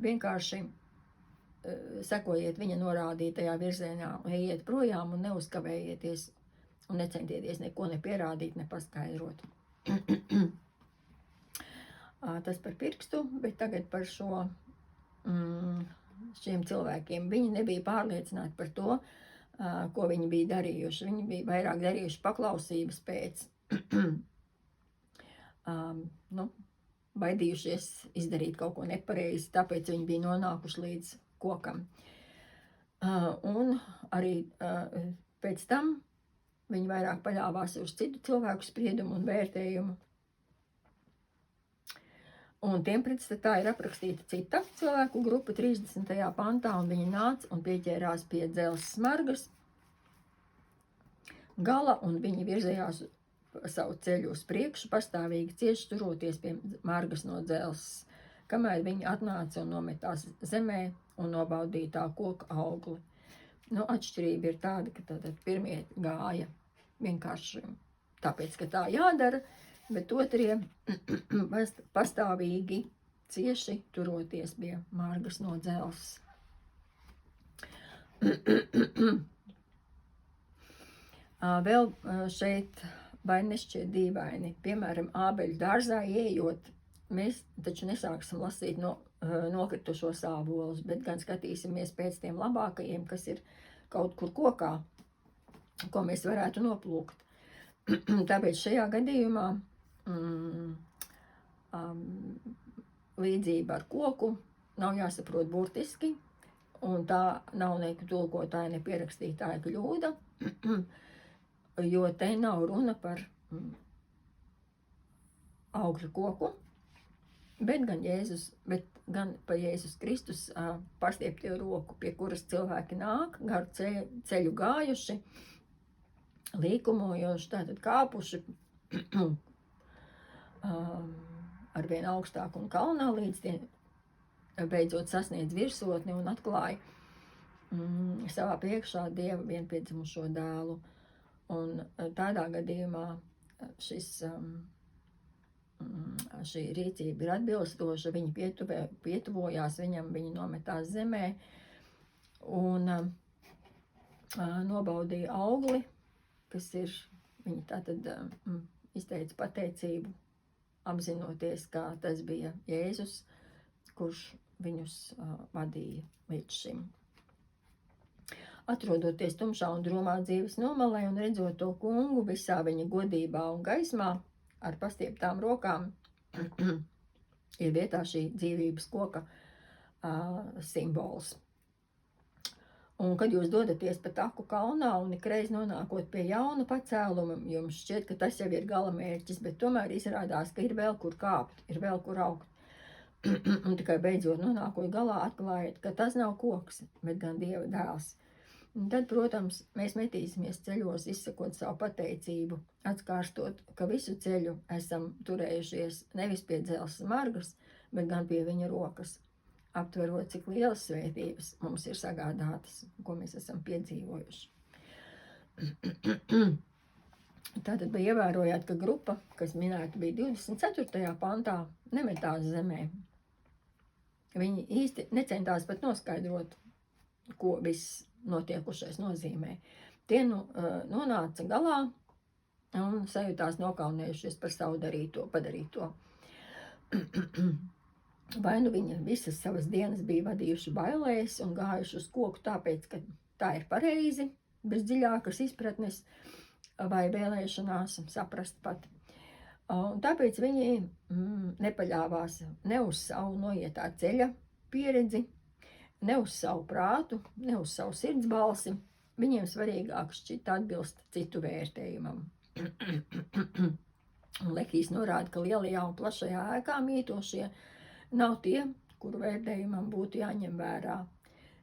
vienkārši sekojiet viņa norādītajā virzienā, ejiet projām un neuzkavējieties un necentieties neko nepierādīt, nepaskaidrot. Tas par pirkstu, bet tagad par šiem cilvēkiem. Viņi nebija pārliecināti par to, ko viņi bija darījuši. Viņi bija vairāk darījuši paklausības pēc. Baidījušies izdarīt kaut ko nepareizi, tāpēc viņi bija nonākuši līdz kokam. Un arī pēc tam viņi vairāk paļāvās uz citu cilvēku spriedumu un vērtējumu. Un tiem pretstatā ir aprakstīta cita cilvēku grupa 30. pantā, un viņi nāca un pieķērās pie dzelzs margas gala, un viņi virzījās savu ceļu uz priekšu, pastāvīgi cieši turoties pie margas no dzelzs, kamēr viņi atnāca un nometās zemē un nobaudīja tā koka augli. Nu, atšķirība ir tāda, ka tātad pirmie gāja vienkārši tāpēc, ka tā jādara, bet otrie pastāvīgi cieši turoties pie margas no dzelzs. Vēl šeit vai nešķiet dīvaini. Piemēram, ābeļu dārzā ieejot, mēs taču nesāksim lasīt nokritušo ābolus, bet gan skatīsimies pēc tiem labākajiem, kas ir kaut kur kokā, ko mēs varētu noplūkt. Tāpēc šajā gadījumā līdzība ar koku nav jāsaprot burtiski, un tā nav ne tulkotāja, ne pierakstītāja kļūda, jo te nav runa par augļu koku, bet gan par Jēzus Kristus pastieptie roku, pie kuras cilvēki nāk, garu ceļu gājuši, līkumojoši, tātad kāpuši, arvien augstāk un kalnā, līdz tie beidzot sasniedz virsotni un atklāja savā priekšā Dieva vienpiedzimušo dēlu. Un tādā gadījumā šī rīcība ir atbilstoša, viņi pietuvojās viņam, viņi nometās zemē un nobaudīja augli, kas ir, viņi tātad izteica pateicību, apzinoties, kā tas bija Jēzus, kurš viņus vadīja līdz šim. Atrodoties tumšā un drūmā dzīves nomalē un redzot to kungu visā viņa godībā un gaismā, ar pastieptām rokām, ir vietā šī dzīvības koka simbols. Un kad jūs dodaties pa taku kalnā un ikreiz nonākot pie jauna pacēluma, jums šķiet, ka tas jau ir galamērķis, bet tomēr izrādās, ka ir vēl kur kāpt, ir vēl kur augt. Un tikai beidzot nonākot galā atklājat, ka tas nav koks, bet gan Dieva dēls. Un tad, protams, mēs metīsimies ceļos, izsakot savu pateicību, atskārstot, ka visu ceļu esam turējušies nevis pie dzelzs margas, bet gan pie viņa rokas, aptverot, cik lielas svētības mums ir sagādātas, ko mēs esam piedzīvojuši. Tātad bija ievērojāt, ka grupa, kas minēta bija 24. pantā, nemetās zemē. Viņi īsti necentās pat noskaidrot, ko viss notiekušais nozīmē. Tie nonāca galā un sajūtās nokaunējušies par savu padarīto. Vai nu viņi visas savas dienas bija vadījuši bailēs un gājuši uz koku tāpēc, ka tā ir pareizi, bez dziļākas izpratnes vai vēlēšanās saprast pat. Un tāpēc viņi nepaļāvās ne uz savu noietā ceļa pieredzi, ne uz savu prātu, ne uz savu sirds balsi. Viņiem svarīgāk šķita atbilst citu vērtējumam. Un Lehijs norāda, ka lielajā un plašajā ēkā mītošie nav tie, kuru vērtējumam būtu jāņem vērā.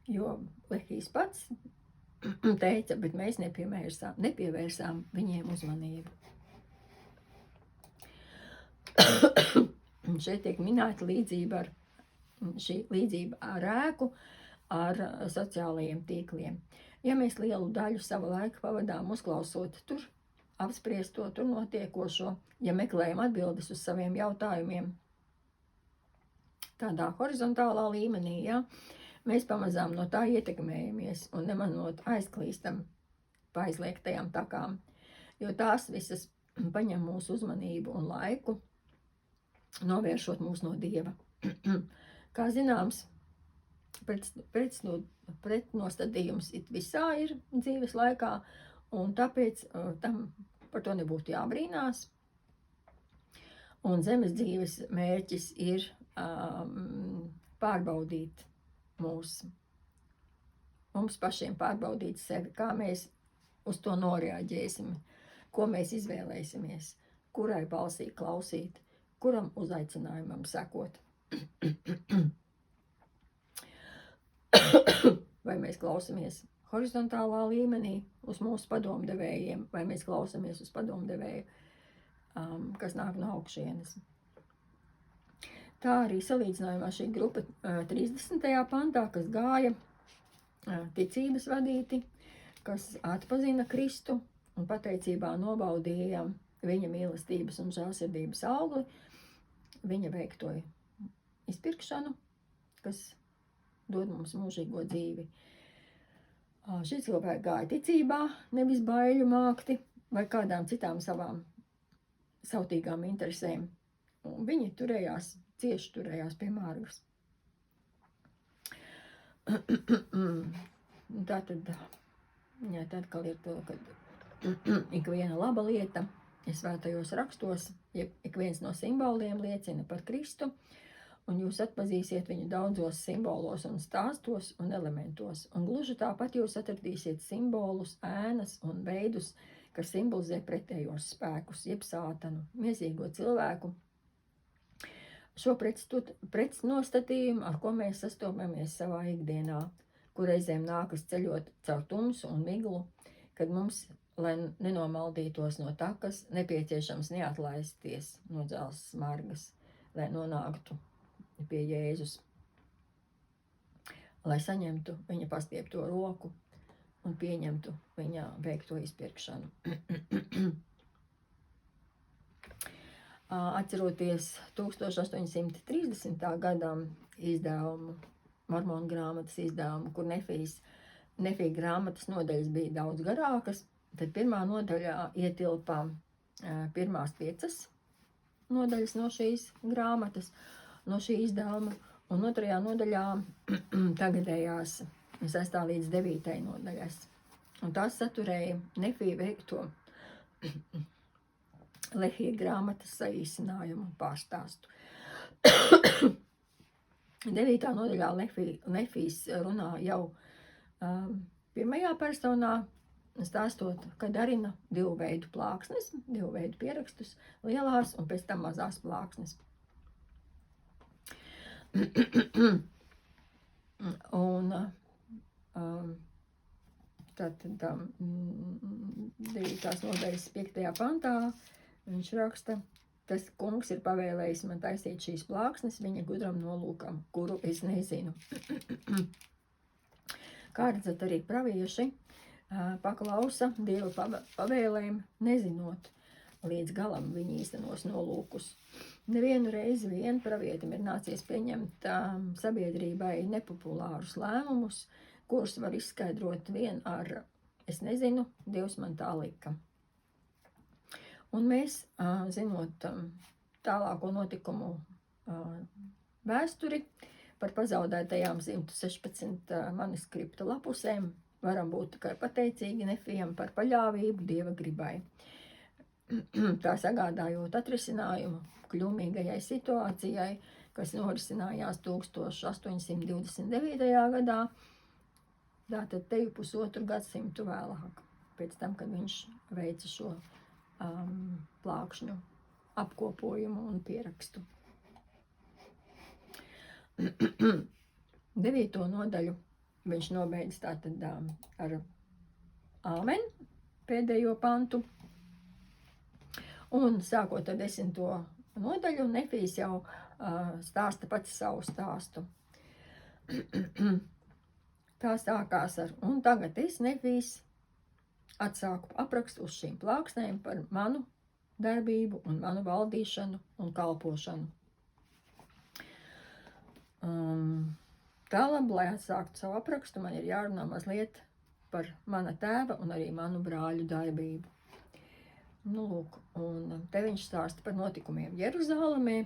Jo Lehijs pats teica, bet mēs nepievērsām viņiem uzmanību. Šeit tiek minēta līdzība ar ēku, ar sociālajiem tīkliem. Ja mēs lielu daļu sava laika pavadām uzklausot tur apspriesto, tur notiekošo, ja meklējam atbildes uz saviem jautājumiem tādā horizontālā līmenī, ja, mēs pamazām no tā ietekmējamies un nemanot aizklīstam pa aizliegtajām takām, jo tās visas paņem mūsu uzmanību un laiku, novēršot mūs no Dieva. Kā zināms, pretnostādījums visā ir dzīves laikā, un tāpēc par to nebūtu jābrīnās. Un zemes dzīves mērķis ir pārbaudīt mums pašiem pārbaudīt sevi, kā mēs uz to noreaģēsim, ko mēs izvēlēsimies, kurai balsī klausīt, kuram uzaicinājumam sekot. Vai mēs klausamies horizontālā līmenī uz mūsu padomdevējiem, vai mēs klausamies uz padomdevēju, kas nāk no augšienes. Tā arī salīdzinājumā šī grupa 30. pantā, kas gāja ticības vadīti, kas atpazina Kristu un pateicībā nobaudīja viņa mīlestības un žēlsirdības augli, viņa veikto izpirkšanu, kas dod mums mūžīgo dzīvi. Šie cilvēki gāja ticībā, nevis baiļu mākti vai kādām citām savām sautīgām interesēm. Un viņi cieši turējās pie margas. Tātad atkal ir to, ka ik viena laba lieta svētajos rakstos, ik viens no simboliem liecina par Kristu, un jūs atpazīsiet viņu daudzos simbolos un stāstos un elementos. Un gluži tāpat jūs atradīsiet simbolus, ēnas un veidus, kas simbolizē pretējos spēkus, jeb sātanu, miezīgo cilvēku. Šo pretnostatījumu, ar ko mēs sastopamies savā ikdienā, kur reizēm nākas ceļot caur tumsu un miglu, kad mums, lai nenomaldītos no takas, nepieciešams neatlaisties no dzelzs margas, lai nonāktu pie Jēzus, lai saņemtu viņa pastiepto roku un pieņemtu viņa veikto izpirkšanu. Atceroties 1830. gadā izdevumu, Mormonu grāmatas izdevumu, kur Nefī grāmatas nodaļas bija daudz garākas, tad pirmā nodaļā ietilpā pirmās 5 nodaļas no šīs grāmatas, no šī izdevuma, un otrajā nodaļā tagadējās 6. līdz 9. nodaļas. Un tās saturēja Nefī veikto Lehija grāmatas saīsinājumu un pārstāstu. 9. nodaļā Nefijs runā jau pirmajā personā, stāstot, ka darina 2 veidu plāksnes, 2 veidu pierakstus, lielās un pēc tam mazās plāksnes. Un tātad 9. nodaļas 5. pantā viņš raksta: tas kungs ir pavēlējis man taisīt šīs plāksnes viņa gudram nolūkam, kuru es nezinu. Kā redzat, arī pravieši paklausa Dieva pavēlēm, nezinot līdz galam viņi īstenos nolūkus. Nevienu reizi vien pravietim ir nācies pieņemt sabiedrībai nepopulārus lēmumus, kurus var izskaidrot vien ar es nezinu, Dievs man tā lika. Un mēs, zinot tālāko notikumu vēsturi par pazaudētajām 116 manuskripta lapusēm, varam būt tikai pateicīgi Nefijam par paļāvību Dieva gribai. Tā sagādājot atrisinājumu kļūmīgajai situācijai, kas norisinājās 1829. gadā, tātad te jau pusotru gadsimtu vēlāk, pēc tam, kad viņš veica šo plākšņu apkopojumu un pierakstu. 9. nodaļu viņš nobeidz tātad ar āmen, pēdējo pantu, un sākot ar 10. nodaļu, Nefijs jau stāsta pats savu stāstu. Tā sākās ar: un tagad es, Nefijs, atsāku aprakstu uz šīm plāksnēm par manu darbību un manu valdīšanu un kalpošanu. Tālāk, lai atsāktu savu aprakstu, man ir jārunā mazliet par mana tēva un arī manu brāļu darbību. Nu, lūk, un te viņš stāsta par notikumiem Jeruzālemē,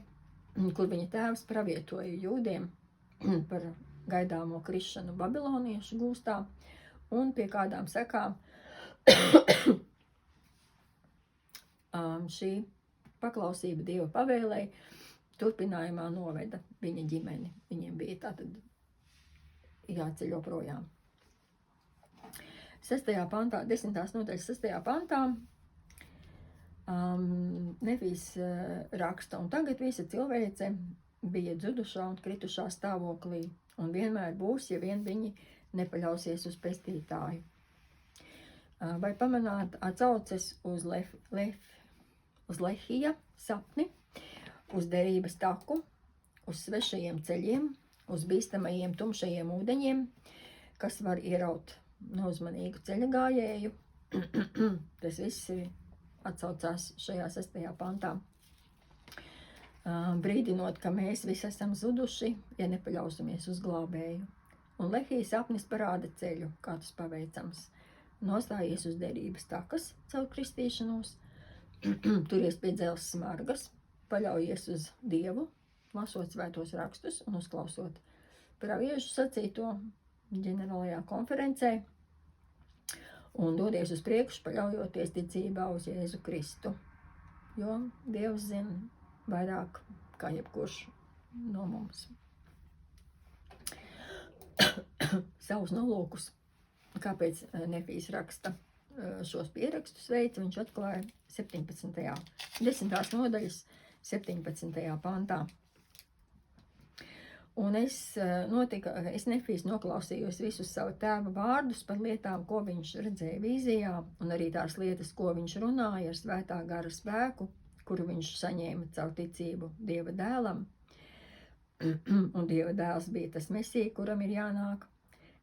kur viņa tēvs pravietoja jūdiem par gaidāmo krišanu babiloniešu gūstā un pie kādām sekām šī paklausība Dieva pavēlei turpinājumā noveda viņa ģimeni. Viņiem bija tātad jāceļo projām. 6. pantā, 10. nodaļas 6. pantā Nefijs raksta: un tagad visa cilvēce bija dzudušā un kritušā stāvoklī, un vienmēr būs, ja vien viņi nepaļausies uz pestītāju. Vai pamanāt atsauces uz Lehija sapni, uz derības taku, uz svešajiem ceļiem, uz bīstamajiem tumšajiem ūdeņiem, kas var ieraut neuzmanīgu ceļa gājēju. Tas viss atsaucās šajā 6. pantā. Brīdinot, ka mēs visi esam zuduši, ja nepaļausimies uz glābēju. Un Lehija sapnis parāda ceļu, kā tas paveicams. Nostājies uz derības takas caur kristīšanos, turies pie dzelzs smargas, paļaujies uz Dievu, lasot svētos rakstus un uzklausot praviešu sacīto ģenerālajā konferencē, un dodies uz priekšu, paļaujoties ticībā uz Jēzu Kristu, jo Dievs zina vairāk kā jebkurš no mums. Savus nolūkus, kāpēc Nefijs raksta šos pierakstus veids, viņš atklāja 10. nodaļas 17. pantā. Un es Nefijs noklausījos visus savu tēva vārdus par lietām, ko viņš redzēja vīzijā, un arī tās lietas, ko viņš runāja ar svētā gara spēku, kuru viņš saņēma caur ticību Dieva dēlam, un Dieva dēls bija tas Mesija, kuram ir jānāk.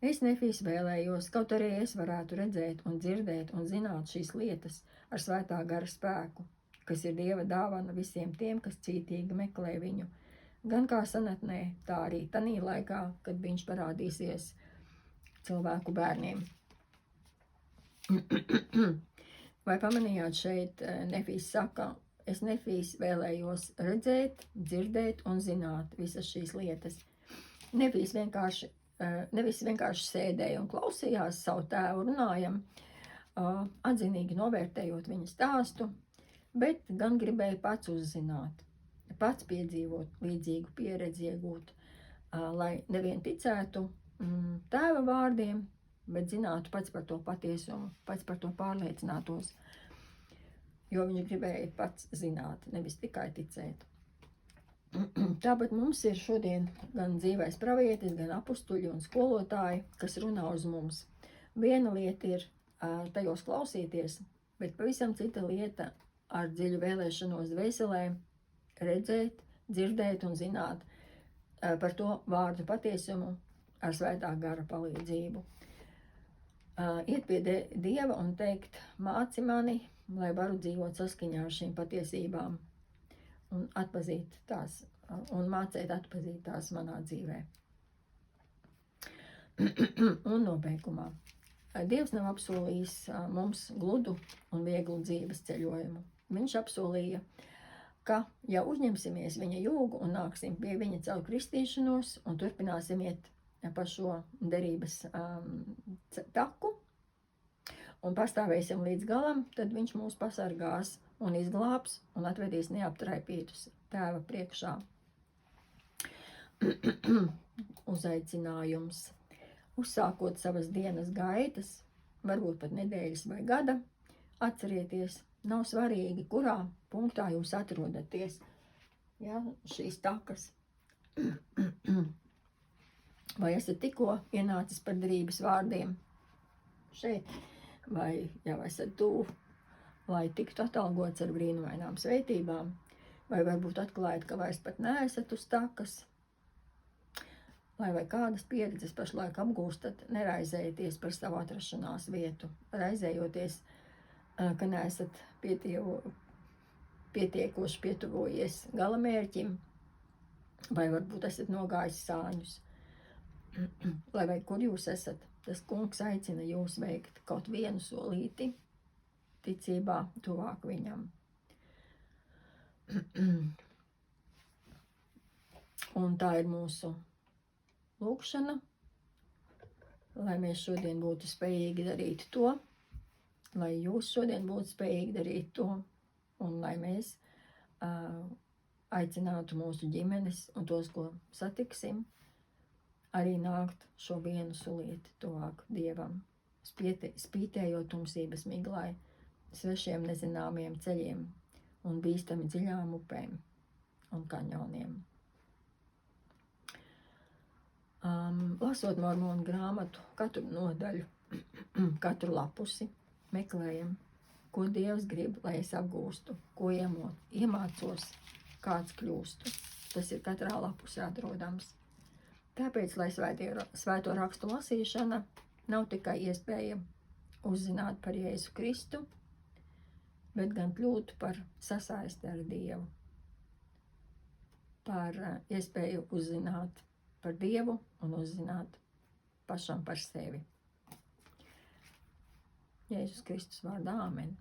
Es Nefīs vēlējos, kaut arī es varētu redzēt un dzirdēt un zināt šīs lietas ar svētā gara spēku, kas ir Dieva dāvana visiem tiem, kas cītīgi meklē viņu, gan kā senatnē, tā arī tanī laikā, kad viņš parādīsies cilvēku bērniem. Vai pamanījāt šeit, Nefīs saka, es Nefīs vēlējos redzēt, dzirdēt un zināt visas šīs lietas. Nefīs nevis vienkārši sēdēja un klausījās savu tēvu runājam, atzinīgi novērtējot viņa stāstu, bet gan gribēja pats uzzināt, pats piedzīvot līdzīgu pieredzi iegūt, lai nevien ticētu tēva vārdiem, bet zinātu pats par to patiesumu, pats par to pārliecinātos, jo viņš gribēja pats zināt, nevis tikai ticēt. Tāpat mums ir šodien gan dzīvais pravietis, gan apustuļi un skolotāji, kas runā uz mums. Viena lieta ir tajos klausīties, bet pavisam cita lieta ar dziļu vēlēšanos dvēselē redzēt, dzirdēt un zināt par to vārdu patiesumu ar svētā gara palīdzību. Iet pie Dieva un teikt, māci mani, lai varu dzīvot saskaņā ar šīm patiesībām un atpazīt tās, un mācēt atpazīt tās manā dzīvē. Un nobeigumā. Dievs nav apsolījis mums gludu un vieglu dzīves ceļojumu. Viņš apsolīja, ka, ja uzņemsimies viņa jūgu un nāksim pie viņa caur kristīšanos un turpināsim iet pa šo derības taku un pastāvēsim līdz galam, tad viņš mūs pasargās un izglābs un atvedīs neaptraipītus tēva priekšā. Uzaicinājums. Uzsākot savas dienas gaitas, varbūt pat nedēļas vai gada, atcerieties, nav svarīgi, kurā punktā jūs atrodaties. Ja, šīs takas. Vai esat tikko ienācis par derības vārdiem šeit, vai jau esat tuvu, lai tiktu atalgots ar brīnumainām svētībām, vai varbūt atklājat, ka vairs pat neesat uz takas, vai kādas pieredzes pašlaik apgūstat, neraizējieties par savu atrašanās vietu, raizējoties, ka neesat pietiekoši pietuvojies galamērķim, vai varbūt esat nogājis sāņus. Lai vai kur jūs esat, tas kungs aicina jūs veikt kaut vienu solīti, ticībā tuvāk viņam. Un tā ir mūsu lūkšana, lai mēs šodien būtu spējīgi darīt to, lai jūs šodien būtu spējīgi darīt to, un lai mēs aicinātu mūsu ģimenes un tos, ko satiksim, arī nākt šo vienu solīti tuvāk Dievam, spītējot tumsības miglai, svešiem nezināmiem ceļiem un bīstami dziļām upēm un kaņoniem. Lasot Mormonu grāmatu, katru nodaļu, katru lapusi, meklējam, ko Dievs grib, lai es apgūstu, ko iemācos, kāds kļūstu. Tas ir katrā lapusē atrodams. Tāpēc, lai svēto rakstu lasīšana nav tikai iespēja uzzināt par Jēzu Kristu, bet gan kļūt par sasaisti ar Dievu, par iespēju uzzināt par Dievu un uzzināt pašam par sevi. Jēzus Kristus vārdā, āmen.